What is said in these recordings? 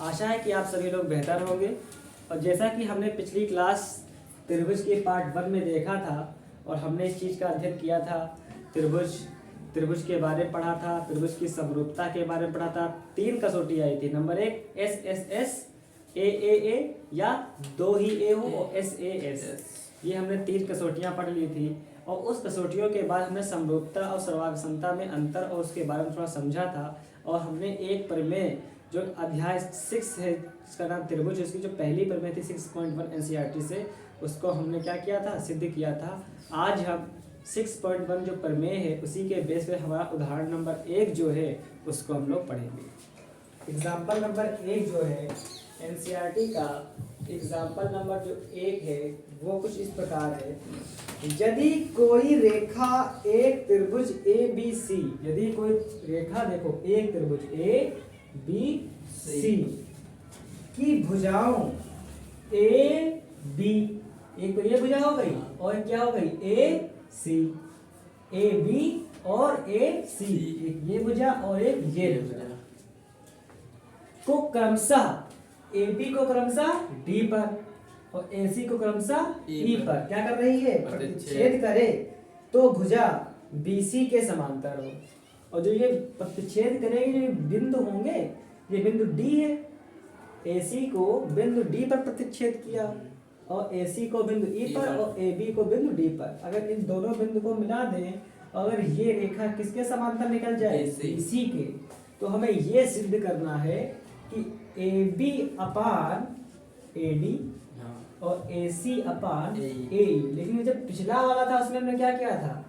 आशा है कि आप सभी लोग बेहतर होंगे। और जैसा कि हमने पिछली क्लास त्रिभुज के पार्ट 1 में देखा था और हमने इस चीज़ का अध्ययन किया था, त्रिभुज के बारे में पढ़ा था, त्रिभुज की समरूपता के बारे में पढ़ा था। 3 कसौटी आई थी। नंबर 1 SSS, AAA या 2 ही ए हो और SAS। ये हमने 3 कसौटियाँ पढ़ ली थी और उस कसौटियों के बाद हमने समरूपता और सर्वाक्षमता में अंतर और उसके बारे में थोड़ा समझा था। और हमने एक प्रमेय जो अध्याय 6 है जिसका नाम त्रिभुज, उसकी जो पहली प्रमेय थी 6.1 NCERT से, उसको हमने क्या किया था, सिद्ध किया था। आज हम 6.1 जो प्रमेय है उसी के बेस पे हमारा उदाहरण नंबर 1 जो है उसको हम लोग पढ़ेंगे। एग्जाम्पल नंबर 1 जो है NCERT का एग्जाम्पल नंबर जो 1 है वो कुछ इस प्रकार है। यदि कोई रेखा एक त्रिभुज ABC, यदि कोई रेखा देखो एक त्रिभुज ABC की भुजाओं AB, एक तो ये भुजा हो गई और क्या हो गई AC, AB और AC, एक ये भुजा और एक ये भुजा को क्रमशः AB को क्रमशः D पर और AC को क्रमशः E पर क्या कर रही है, प्रतिच्छेद करे तो भुजा BC के समांतर हो। और जो ये प्रतिच्छेद करेगी जो बिंदु होंगे, ये बिंदु D है, AC को बिंदु D पर प्रतिच्छेद किया और AC को बिंदु E पर और AB को बिंदु D पर। अगर इन दोनों बिंदु को मिला दें, अगर ये रेखा किसके समांतर निकल जाए, BC के, तो हमें ये सिद्ध करना है कि AB अपान AD और AC अपान AE। लेकिन जब पिछला वाला था उसमें हमने क्या किया था,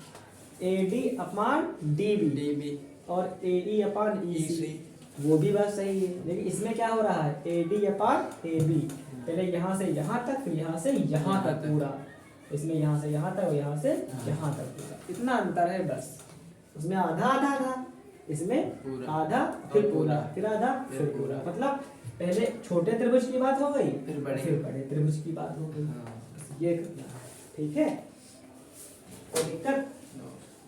AD अपान DB और AE अपान EC, वो भी बात सही है। लेकिन इसमें क्या हो रहा है, AD अपान AB, पहले यहाँ से यहाँ तक फिर यहाँ से यहाँ तक पूरा, इसमें यहाँ से यहाँ तक और यहाँ से यहाँ तक पूरा, इतना अंतर है बस। उसमें आधा आधा था, इसमें आधा फिर पूरा फिर आधा फिर पूरा। मतलब पहले छोटे त्रिभुज की बात हो गई फिर बड़े त्रिभुज की बात हो गई। ये ठीक है, कोई दिक्कत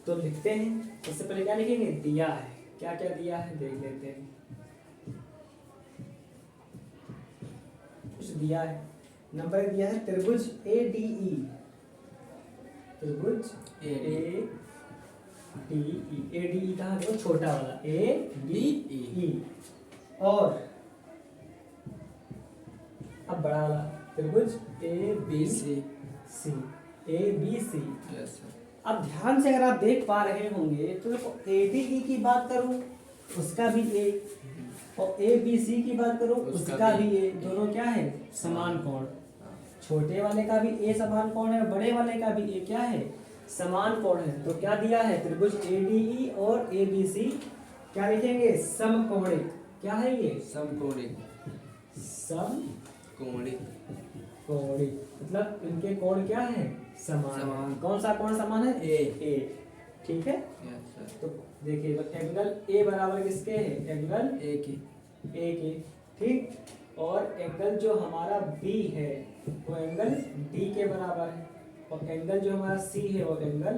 तो लिखते हैं। इससे पहले क्या लिखेंगे, दिया है, क्या क्या दिया है देख लेते हैं। कुछ दिया है, नंबर दिया है त्रिभुज ADE, त्रिभुज ADE कहाँ देखो, छोटा वाला ADE, और अब बड़ा वाला त्रिभुज ABC। अब ध्यान से अगर आप देख पा रहे होंगे तो देखो ADE की बात करूं उसका भी A और ABC की बात करूं उसका भी A, दोनों क्या है, समान कोण। छोटे वाले का भी A समान कोण है, बड़े वाले का भी A क्या है, समान कोण है। तो क्या दिया है, त्रिभुज ADE और ABC क्या लिखेंगे, समकोणिक। क्या है ये, समकोणिक मतलब इनके कोण क्या है, समान। कौन सा कोण समान है, A। ठीक है, तो देखिए तो एंगल A बराबर किसके है, एंगल A के, ठीक। और एंगल जो हमारा B है वो एंगल D के बराबर है और एंगल जो हमारा C है वो एंगल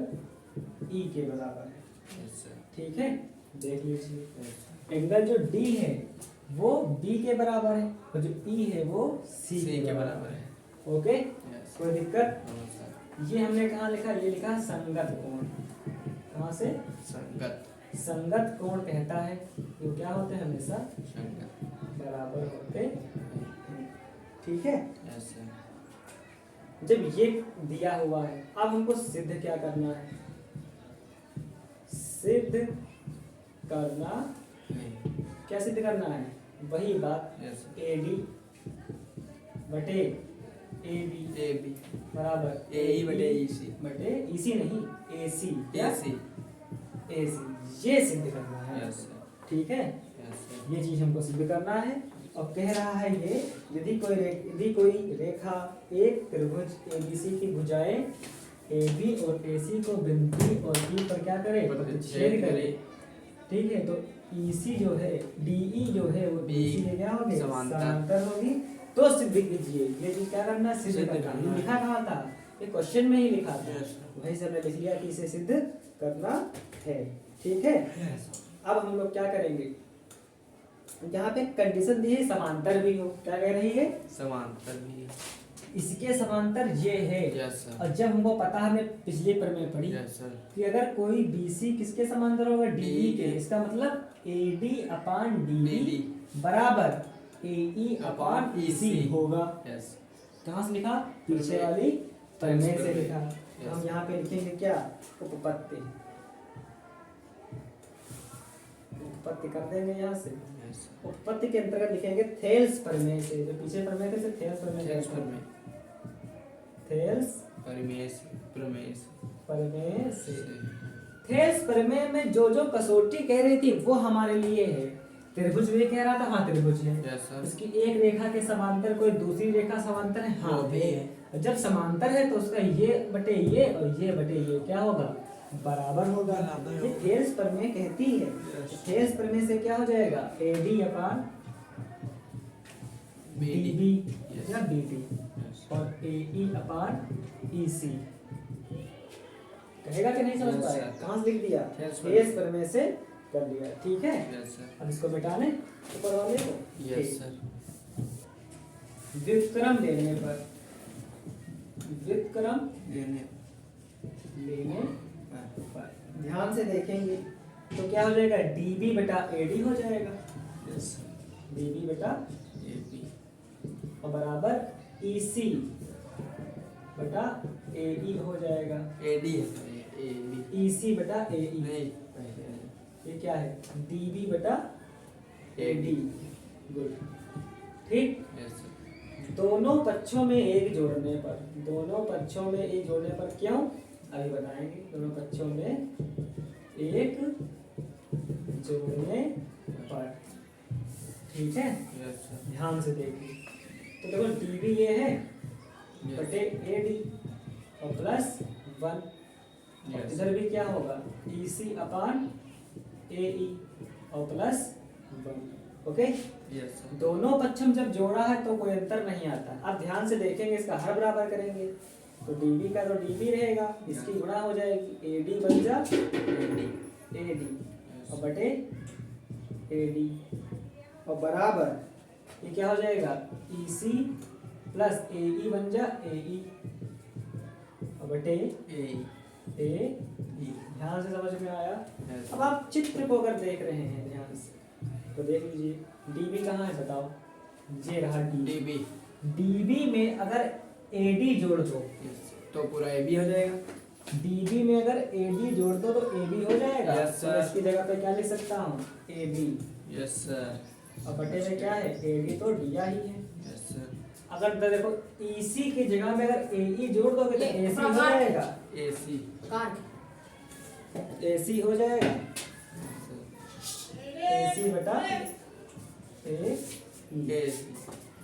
E के बराबर है। ठीक है, देख लीजिए एंगल जो D है वो B के बराबर है और जो E है वो C के बराबर है। ओके, कोई दिक्कत? ये हमने कहाँ लिखा, ये लिखा संगत कोण। कहाँ से, संगत कोण कहता है तो क्या होते हैं, हमेशा बराबर होते हैं। ठीक है, जब ये दिया हुआ है अब हमको सिद्ध क्या करना है, सिद्ध करना क्या सिद्ध करना है, वही बात AD बटे AB बराबर AE बटे EC नहीं AC, ये सिद्ध करना है। ठीक है, ये चीज हमको सिद्ध करना है। और कह रहा है ये, यदि कोई रेखा एक त्रिभुज ABC की भुजाएं AB और AC को बिंदु B और E पर क्या करे, प्रतिच्छेद करे। ठीक है, तो EC जो है, DE जो है वो BC के क्या होगी, समांतर होगी। तो सिद्ध कीजिए, ये चीज क्या करना, सिद्ध करना। लिखा कहाँ था, ये क्वेश्चन में ही लिखा था, वही से हमने लिख लिया कि इसे सिद्ध करना है। ठीक है, अब हम लोग क्या करेंगे, यहाँ पे कंडीशन दी है समांतर भी हो, क्या कह रही है? समांतर भी। इसके समांतर ये है। Yes sir. और जब हमको पता है, हमने पिछले प्रमेय पढ़ी यस सर। कि अगर कोई BC किसके समांतर होगा? DE के। के। इसका मतलब AD अपान DB DB बराबर AE अपान EC होगा। यस। कहाँ से लिखा? पीछे वाली प्रमेय से लिखा। Yes. हम यहाँ पे लिखेंगे क्या? उपपत्ति। उपपत्ति कर देंगे यहाँ से। यस। उपपत्ति के अंतर्गत लिखेंगे थेल्स प्रमेय से। जो पीछे प्रमेय थे थेल्स प्रमेय। थेल्स प्रमेय। थेल्स प्रमेय से। प्रमेय से। प्रमेय से। थेल्स प्रमेय में जो जो कसौटी कह रही थी वो हमारे लिए है। त्रिभुज भी कह रहा था, हाँ त्रिभुज है। Yes sir. उसकी एक रेखा के समांतर कोई दूसरी रेखा समांतर है, हाँ वो भी है। जब समांतर है तो उसका ये बटे ये और ये बटे ये क्या होगा? बराबर होगा। बराबर ये होगा। थेल्स प्रमेय कहती है। Yes. थेल्स प्रमेय से क्या हो जाएगा? AD अपान DB Yes. या BD यस। और AE अपान EC। कहेगा कि नहीं समझ Yes, पाएगा? sir. कहाँ से लिख दिया? Thales थेल्स प्रमेय से कर लिया, ठीक है। Yes sir. अब इसको मिटाने ऊपर वाले को। यस ठीक। सर। व्युत्क्रम लेने पर, व्युत्क्रम लेने लेने पर ध्यान से देखेंगे तो क्या हो जाएगा? DB बटा AD हो जाएगा। Yes sir. DB बटा AB और बराबर EC बटा AE हो जाएगा। AD है। AB EC बटा AE। नहीं पहले ये क्या है? DB बटा AD। गुड, ठीक। Yes sir. दोनों पक्षों में एक जोड़ने पर, दोनों पक्षों में एक जोड़ने पर क्यों? अभी बताएंगे। दोनों पक्षों में एक जोड़ने पर, ठीक है। Yes sir. ध्यान से देखिए तो देखो DB ये है बटे AD और प्लस 1 और Yes. इधर भी क्या होगा? EC अपान AE और प्लस 1। Okay, yes sir. दोनों पक्षम जब जोड़ा है तो कोई अंतर नहीं आता। अब ध्यान से देखेंगे, इसका हर बराबर करेंगे तो DB का तो DB रहेगा, इसकी गुणा हो जाएगी AD बन जा AD और बटे AD और बराबर ये क्या हो जाएगा? EC प्लस AE बन जा AE और बटे AE। ध्यान से समझ में आया? Yes. अब आप चित्र को अगर देख रहे हैं ध्यान से तो देख लीजिए DB कहाँ है बताओ? ये रहा DB। DB में अगर AD जोड़ दो तो पूरा AB हो जाएगा। DB में अगर AD जोड़ दो तो AB हो जाएगा। Yes, sir. तो इसकी जगह पे क्या लिख सकता हूँ? AB yes sir. और बटे में क्या है? AD तो दिया ही है। Yes sir. अगर तो देखो EC की जगह में अगर AE जोड़ दोगे तो AC हो जाएगा। AC AC हो जाएगा। AC बटा AE।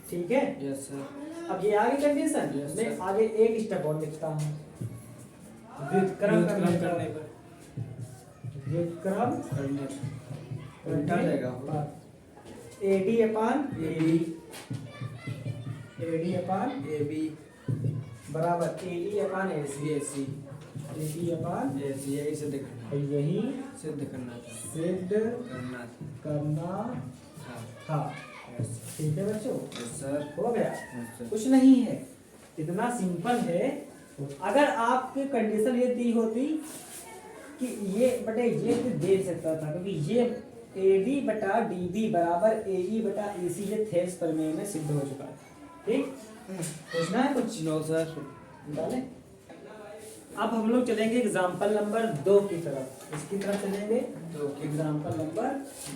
ठीक है। Yes sir. अब ये आगे कंडीशन Yes, मैं sir. आगे एक स्टेप और लिखता हूँ। व्युत्क्रम करने पर, व्युत्क्रम उल्टा जाएगा। AD अपान AB, AD अपान AB बराबर AE अपान AC, AC AD अपान AC यही सिद्ध करना और यही सिद्ध करना था। सिद्ध करना करना था। था। यस ठीक है बच्चों, सर। हो गया। Yes sir. कुछ नहीं है, इतना सिंपल है। अगर आपकी कंडीशन ये दी होती कि ये बटे ये तो दे सकता था, क्योंकि ये AD बटा DB बराबर AE बटा AC ये थेल्स प्रमेय में सिद्ध हो चुका है। ठीक, पूछना है कुछ? No sir. डाले। अब हम लोग चलेंगे एग्जाम्पल नंबर 2 की तरफ। इसकी तरफ चलेंगे एग्जाम्पल नंबर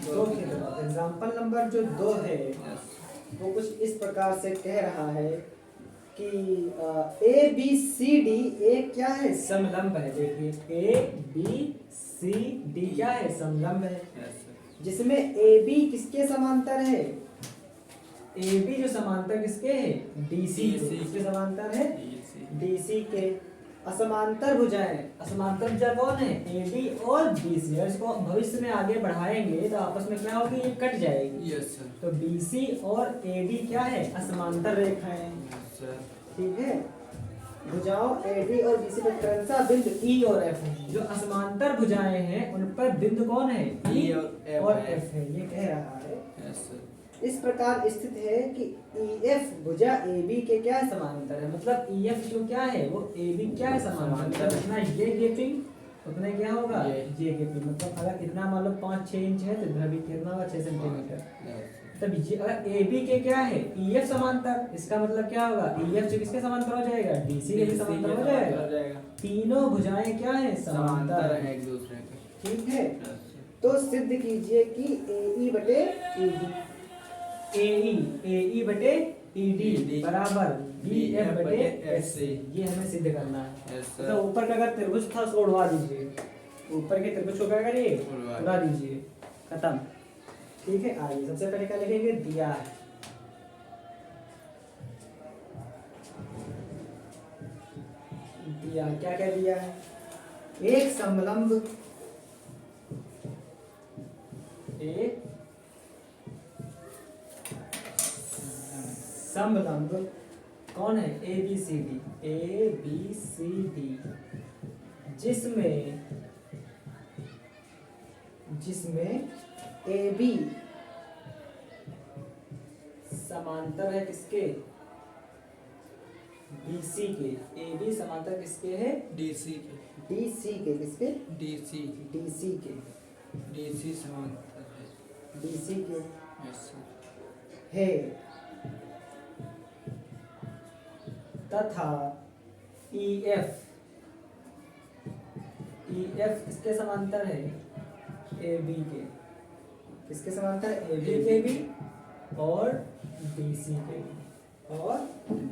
2 की तरफ। एग्जाम्पल नंबर जो 2 है वो कुछ इस प्रकार से कह रहा है कि ABCD एक क्या है? समलंब है। देखिए ABCD क्या है? समलंब है, जिसमें AB किसके समांतर है? AB जो समांतर किसके है? DC के। किसके समांतर है? DC के। असमांतर भुजाएं, असमांतर भुजा कौन है? AD और BC। और इसको भविष्य में आगे बढ़ाएंगे तो आपस में क्या होगी? ये कट जाएगी। Yes sir. तो BC और AD क्या है? असमांतर रेखाएं। ठीक है। भुजाओं AD और BC पर क्रमशः बिंदु E और F है। जो असमांतर भुजाएं हैं उन पर बिंदु कौन है? E और F है। ये कह रहा है यस सर। इस प्रकार स्थित है कि EF भुजा AB के क्या है समांतर है, मतलब EF जो क्या है वो AB क्या है समांतर, समांतर। जितना ये गेपिंग उतना क्या होगा ये। ये गेपिंग, मतलब अगर इतना मान लो 5-6 इंच है तो इधर भी कितना होगा 6 सेंटीमीटर। तब ये अगर AB के क्या है EF समांतर, इसका मतलब क्या होगा EF जो किसके समांतर हो जाएगा DC के भी समांतर हो जाएगा। तीनों भुजाएं क्या है समांतर है एक दूसरे के। ठीक है। Yes sir. तो सिद्ध कीजिए कि AE बटे ED AE बटे ED बराबर BF बटे FC, ये हमें सिद्ध करना है। Yes sir. तो ऊपर का अगर त्रिभुज था उसको उड़वा दीजिए, ऊपर के त्रिभुज को क्या करिए उड़ा दीजिए, खत्म। ठीक है, आइए सबसे पहले क्या लिखेंगे, दिया है दिया क्या क्या दिया है, एक समलंब, एक समलंब कौन है ABCD जिसमें AB समांतर है किसके BC के, AB समांतर किसके है DC के। DC के, किसके DC DC के, DC समांतर है। DC के यस सर। है तथा EF किसके समांतर है AB के, किसके समांतर है AB के भी और DC के भी, और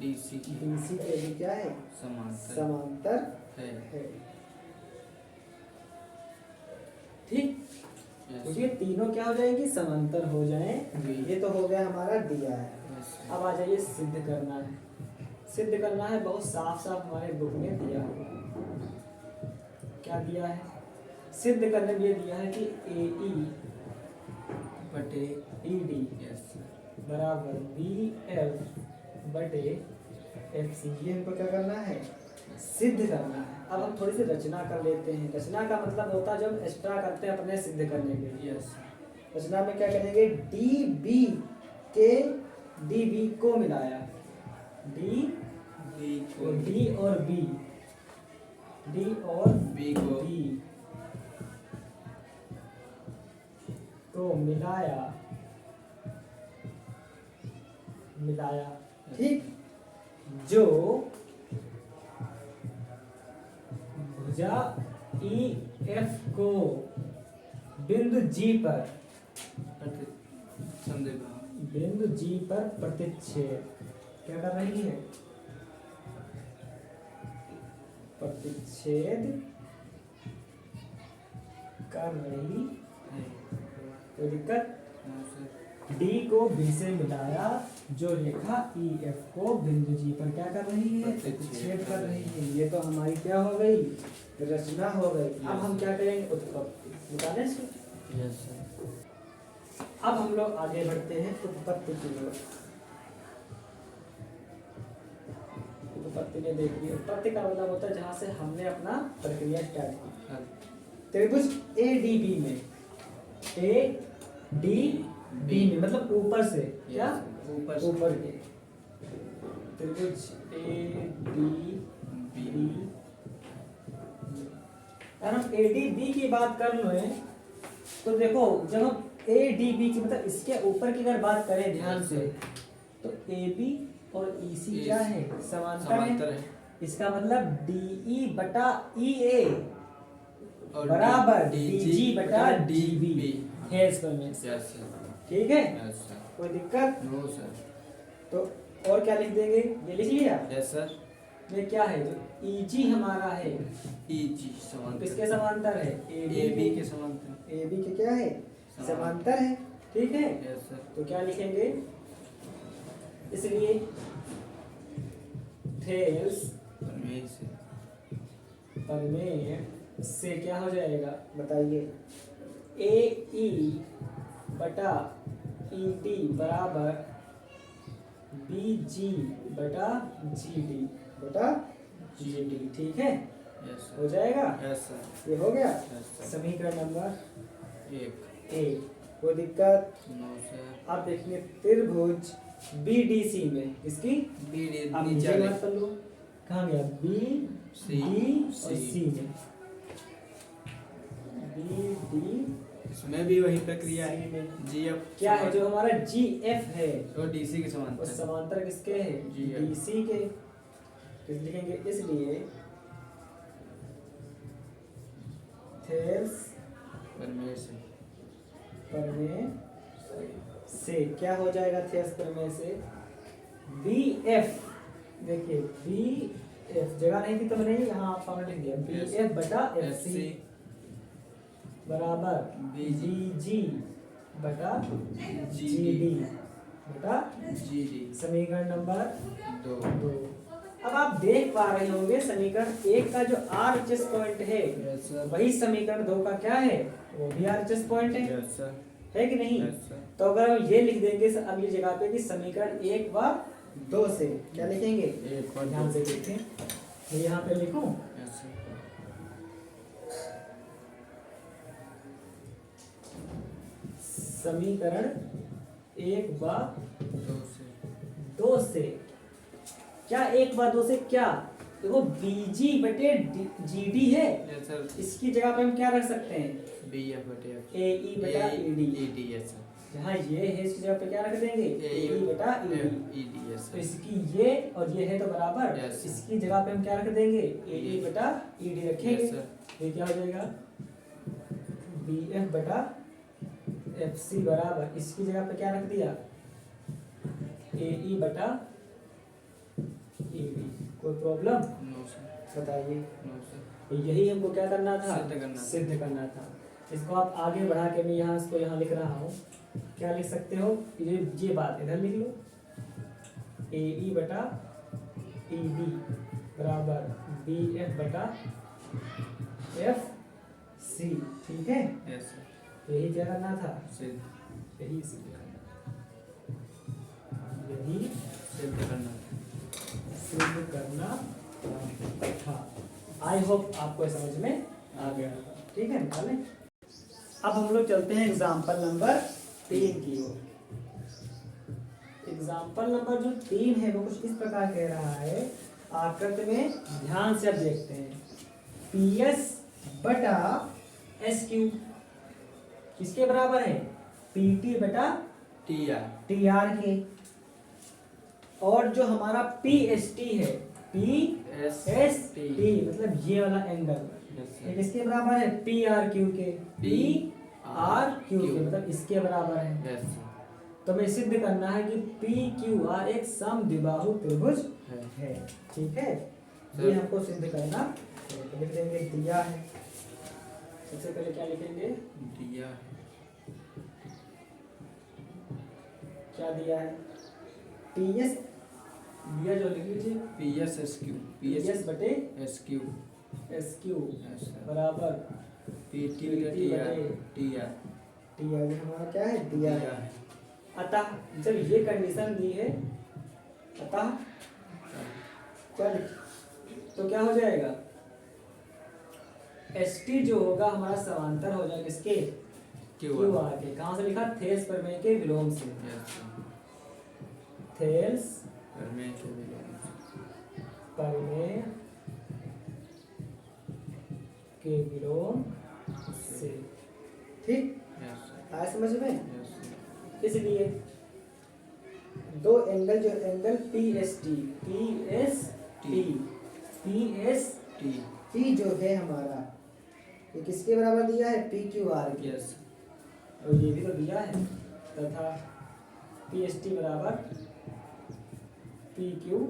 DC के भी क्या है समांतर है। ठीक, तो ये तीनों क्या हो जाएंगी समांतर हो जाएंगे। ये तो हो गया हमारा दिया है। अब आ जाइए सिद्ध करना है, सिद्ध करना है बहुत साफ साफ हमारे बुक में दिया है। क्या दिया है सिद्ध करने में, ये दिया है कि AE बटे ED बराबर BF बटे FC, ये हमको क्या करना है सिद्ध करना है। अब हम थोड़ी सी रचना कर लेते हैं। रचना का मतलब होता है जब एक्स्ट्रा करते हैं अपने सिद्ध करने के लिए। रचना में क्या करेंगे, DB को मिलाया, D और B को मिलाया ठीक, जो भुजा EF को बिंदु G पर प्रतिच्छेद क्या कर रही है, प्रतिच्छेद कर रही है। कोई दिक्कत, D को B से मिलाया, जो रेखा EF को बिंदु G पर क्या कर रही है प्रतिच्छेद कर रही है। ये तो हमारी क्या हो गई रचना हो गई। अब हम क्या करेंगे उत्पत्ति निकालें इसको। अब हम लोग आगे बढ़ते हैं उत्पत्ति की ओर। उत्पत्ति में देखिए, उत्पत्ति का मतलब होता है जहां से हमने अपना प्रक्रिया स्टार्ट की। त्रिभुज ADB में मतलब ऊपर से क्या ऊपर के त्रिभुज ADB, अगर हम ADB की बात कर लो तो देखो जब हम ADB की मतलब इसके ऊपर की अगर बात करें ध्यान से, तो AB और EC क्या है समांतर है। इसका मतलब DE बटा EA बराबर DG बटा DB है इसमें में। ठीक है, कोई दिक्कत नो सर। तो और क्या लिख देंगे, ये लिख लिया। Yes sir. ये क्या है जो EG हमारा है EG समांतर किसके समांतर है AB के समांतर, AB के क्या है समांतर है। ठीक है, यस सर। तो क्या लिखेंगे, इसलिए थेल्स प्रमेय से क्या हो जाएगा बताइए, AE बटा ED बराबर BG बटा GD। ठीक है, यस हो जाएगा। Yes sir. ये हो गया यस सर। समीकरण नंबर 1। कोई दिक्कत? No sir. आप देखिए त्रिभुज BDC में इसकी बी डी आप नीचे बात कर लो। कहाँ गया? B C, D और C। C में B D इसमें भी वही प्रक्रिया C है। में जी एफ क्या है जो हमारा GF है तो डीसी के और समांतर। समांतर किसके है? GF। DC के। तो लिखेंगे इसलिए थेल्स प्रमेय से। प्रमेय से क्या हो जाएगा? थेल्स प्रमेय से BF, देखिए BF जगह नहीं थी तो मैंने यहाँ फॉर्मूला लिख दिया, BF बटा FC बराबर BG बटा GD बटा GD समीकरण नंबर 2। 2। अब आप देख पा रहे होंगे समीकरण 1 का जो RHS पॉइंट है यस सर। वही समीकरण 2 का क्या है? वो भी RHS पॉइंट यस सर। है कि नहीं? Yes sir. तो अगर हम ये लिख देंगे अगली जगह पे कि समीकरण 1 व 2 से क्या लिखेंगे? एक और ध्यान से देखें, मैं यहाँ पे लिखूं यस सर। समीकरण 1 व 2 से क्या 1 व 2 से क्या? देखो BG बटे GD है, यस सर। इसकी जगह पे हम क्या रख सकते हैं? BF बटे F। AE बटा ED। ED yes sir. जहाँ ये है इसकी जगह पे क्या रख देंगे? AE बटा ED। ED यस तो सर। इसकी ये और ये है तो बराबर, Yes, sir. इसकी जगह पे हम क्या रख देंगे? AE बटा ED रखेंगे। Yes, sir. ये क्या हो जाएगा? BF बटा FC बराबर, इसकी जगह पे क्या रख दिया? AE बटा ED। कोई प्रॉब्लम? No sir. बताइए। No sir. तो यही हमको क्या करना था? सिद्ध करना था। सिद्ध करना था। इसको आप आगे बढ़ा के मैं यहाँ इसको यहाँ लिख रहा हूँ। क्या लिख सकते हो? ये बात इधर लिख लो, AE बटा ED बराबर BF बटा FC। ठीक है, यस सर। यही क्या करना था? सिद्ध। यही सिद्ध करना, यही सिद्ध करना। सिद्ध करना था। आई होप आपको समझ में आ गया होगा। ठीक है, निकालें। अब हम लोग चलते हैं एग्जाम्पल नंबर 3 की ओर। एग्जाम्पल नंबर जो 3 है वो कुछ इस प्रकार कह रहा है, आकृति में ध्यान से अब देखते हैं। PS बटा SQ किसके बराबर है? PT बटा TR के। और जो हमारा PST है, PST मतलब ये वाला एंगल, ये किसके बराबर है? PRQ के। PRQ के मतलब इसके बराबर है। Yes sir. तो हमें सिद्ध करना है कि PQR एक समद्विबाहु त्रिभुज है। ठीक है, ये हमको सिद्ध करना है। तो लिख देंगे दिया है। सबसे पहले क्या लिखेंगे? दिया है। क्या दिया है? PS दिया जो लिख लीजिए, PSSQ PS बटे SQ SQ यस सर। बराबर PT बटे TR TR। ये हमारा क्या है? दिया है। है। अतः जब ये कंडीशन दी है, अतः क्या तो क्या हो जाएगा? ST जो होगा हमारा समांतर हो जाएगा किसके? QR के। कहाँ से लिखा? थेल्स प्रमेय के विलोम से। Yes sir. थेल्स प्रमेय के विलोम से। प्रमेय के विलोम से। ठीक, यस सर। आया समझ में? Yes sir. इसलिए दो एंगल, जो एंगल PST P जो है हमारा, ये किसके बराबर दिया है? PQR के। यस और ये भी तो दिया है, तथा PST बराबर PQR।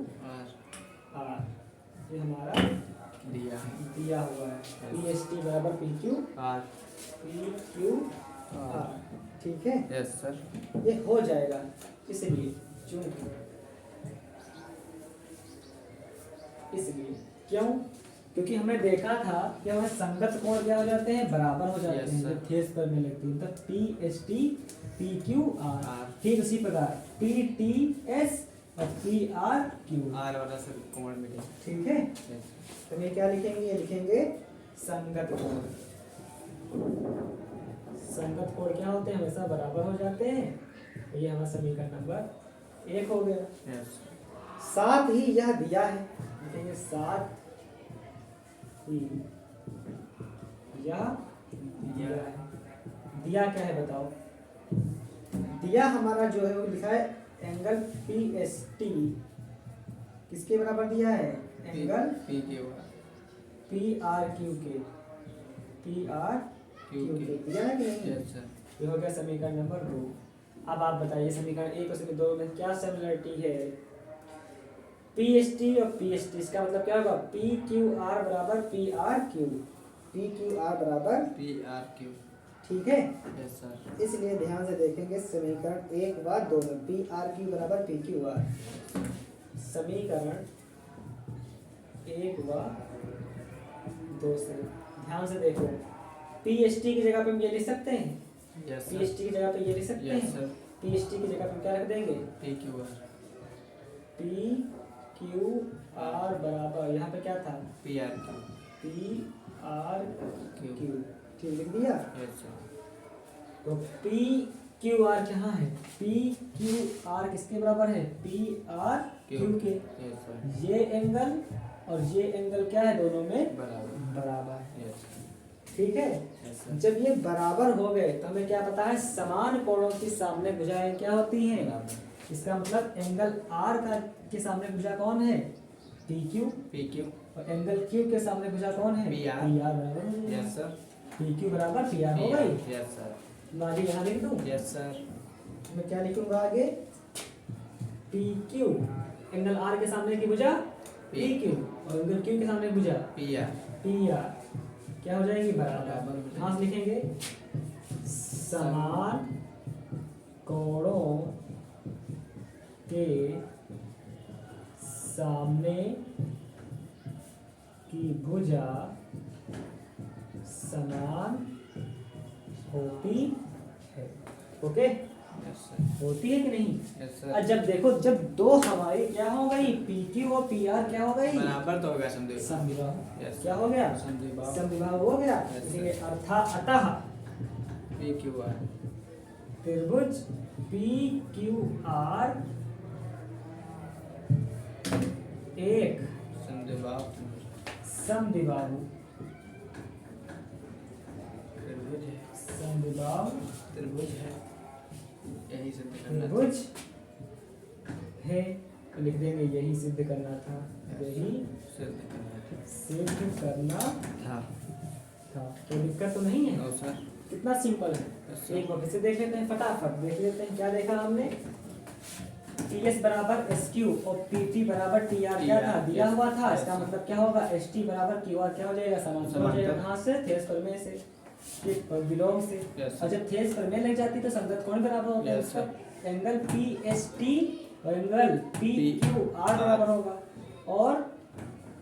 ये हमारा दिया हुआ है। PST बराबर PQR। ठीक है, यस सर। ये हो जाएगा। इसलिए क्यों? क्योंकि हमने देखा था कि हमारे संगत कोण क्या हो जाते हैं? बराबर हो जाते Yes, हैं sir. जब थेस पर में लगती है। तो PST PQR। ठीक उसी प्रकार PTS और PRQ। आर वाला सर कोण मिले। ठीक है, यस तो ये क्या लिखेंगे? ये लिखेंगे संगत कोण। संगत कोण क्या होते हैं, हमेशा बराबर हो जाते हैं। तो ये हमारा समीकरण नंबर 1 हो गया। यस साथ ही यह दिया है, लिखेंगे साथ ही यह दिया है। दिया क्या है बताओ? दिया हमारा जो है वो लिखा है एंगल PST, किसके बराबर दिया है? एंगल पी के PRQ के, PRQ के दिया है कि नहीं? यस सर ये हो गया समीकरण नंबर 2। अब आप बताइए समीकरण 1 और समीकरण 2 में क्या सिमिलरिटी है? PST और PST, इसका मतलब क्या होगा? PQR बराबर PRQ, PQR बराबर पी आर क्यू। ठीक है। यस सर इसलिए ध्यान से देखेंगे समीकरण 1 व 2 में PRQ बराबर PQR। समीकरण 1 व 2 से ध्यान से देखो, PST की जगह पे हम ये लिख सकते हैं, यस PST की जगह पे ये लिख सकते यस हैं। सर PST की जगह पे क्या रख देंगे? पी क्यू आर PQR बराबर, यहाँ पे क्या था? P R Q. PRQ, ठीक लिख दिया। यस सर तो PQR कहाँ है? PQR किसके बराबर है? PRQ के। यस सर ये एंगल और ये एंगल क्या है? दोनों में बराबर। बराबर है। यस ठीक है। यस सर जब ये बराबर हो गए तो हमें क्या पता है? समान कोणों की सामने भुजाएं क्या होती हैं? बराबर। इसका मतलब एंगल R का के सामने भुजा कौन है? PQ, P Q. और एंगल Q के सामने भुजा कौन है? PR। PR बराबर हो गया। यस सर PQ बराबर PR हो गई। यस सर मैं आगे यहाँ लिख दूँ? यस सर मैं क्या लिखूंगा आगे? PQ, एंगल R के सामने की भुजा PQ, और एंगल Q के सामने भुजा पी आर PR, क्या हो जाएगी? बराबर बराबर। हो जाएगी। यहाँ से लिखेंगे समान कोणों के सामने की भुजा समान होती है। ओके, यस सर होती है कि नहीं? यस और सर जब देखो, जब दो हमारी क्या हो गई? PQ और PR क्या हो गई? बराबर तो हो गया समझे। समविबाहु। यस क्या हो गया? समविबाहु। समविबाहु हो गया। Yes, इसलिए अतः पी क्यू आर त्रिभुज PQR एक समद्विबाहु समद्विबाहु, त्रिभुज है। समद्विबाहु त्रिभुज है, यही सिद्ध करना था। त्रिभुज है। तो लिख देंगे यही सिद्ध करना था, यही सिद्ध करना था। सिद्ध करना था था। कोई दिक्कत तो नहीं है? नो सर कितना सिंपल है। Yes, sir. एक बार फिर से देख लेते हैं, फटाफट देख लेते हैं। क्या देखा हमने? PS बराबर SQ और PT बराबर TR क्या था? दिया Yes, हुआ था। yes, इसका sir. मतलब क्या होगा? ST बराबर QR क्या हो जाएगा? समांतर हो जाएगा। कहाँ से? थेस प्रमेय से, ठीक, और विलोम से। Yes, sir. और जब थेस प्रमेय लग जाती तो संगत कोण बराबर होता है Yes, उसका? sir. एंगल PST और एंगल PQR बराबर होगा, और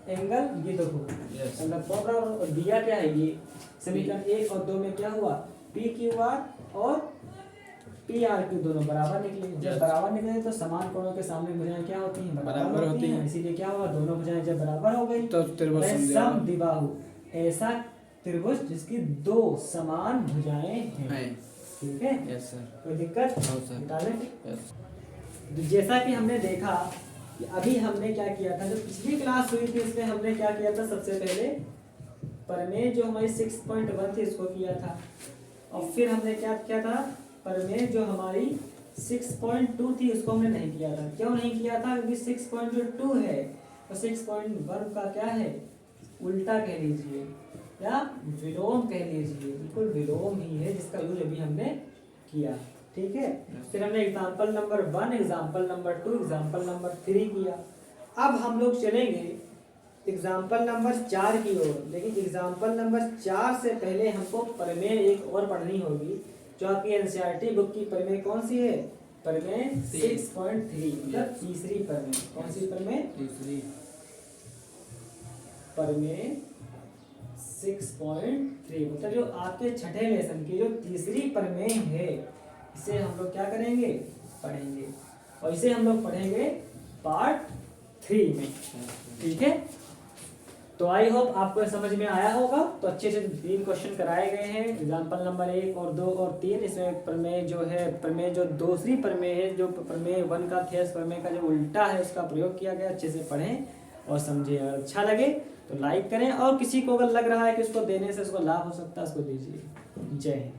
एंगल ये देखो Yes. एंगल कोण बराबर। और दिया क्या है? ये समीकरण 1 और 2 में क्या हुआ? PQR और PRQ दोनों बराबर निकले। जब Yes. बराबर निकले तो समान कोणों के सामने भुजाएं क्या होती हैं? बराबर होती हैं। इसीलिए क्या हुआ? दोनों भुजाएं जब बराबर हो गई तो त्रिभुज समद्विबाहु, ऐसा त्रिभुज जिसकी दो समान भुजाएं हैं। है। ठीक है, यस सर कोई दिक्कत? नो सर निकालें। यस जैसा कि हमने देखा कि अभी हमने क्या किया था, जो पिछली क्लास हुई थी उसमें हमने क्या किया था? सबसे पहले प्रमेय जो हमारी 6.1 थी उसको किया था, और फिर हमने क्या किया था? प्रमेय जो हमारी 6.2 थी उसको हमने नहीं किया था। क्यों नहीं किया था? क्योंकि 6.2 है और 6.1 का क्या है? उल्टा कह लीजिए या विलोम कह लीजिए, बिल्कुल विलोम ही है, जिसका यूज अभी हमने किया। ठीक है, फिर हमने example number 1, example number 2, example number 3 किया। अब हम लोग चलेंगे एग्जाम्पल नंबर 4 की ओर। लेकिन एग्जाम्पल नंबर 4 से पहले हमको प्रमेय एक और पढ़नी होगी, जो आपकी एनसीईआरटी बुक की प्रमेय कौन सी है? प्रमेय 6.3, मतलब तीसरी प्रमेय। कौन सी प्रमेय? तीसरी प्रमेय 6.3, मतलब जो आपके छठे लेसन की जो तीसरी प्रमेय है, इसे हम लोग क्या करेंगे? पढ़ेंगे, और इसे हम लोग पढ़ेंगे पार्ट 3 में। ठीक है, तो आई होप आपको समझ में आया होगा। तो अच्छे से 3 क्वेश्चन कराए गए हैं, एग्जाम्पल नंबर 1 और 2 और 3। इसमें प्रमेय जो है, प्रमेय जो दूसरी प्रमेय है, जो प्रमेय 1 का थेस प्रमेय का जो उल्टा है उसका प्रयोग किया गया। अच्छे से पढ़ें और समझें। अगर अच्छा लगे तो लाइक करें, और किसी को अगर लग रहा है कि उसको देने से उसको लाभ हो सकता है उसको दीजिए। जय हिंद।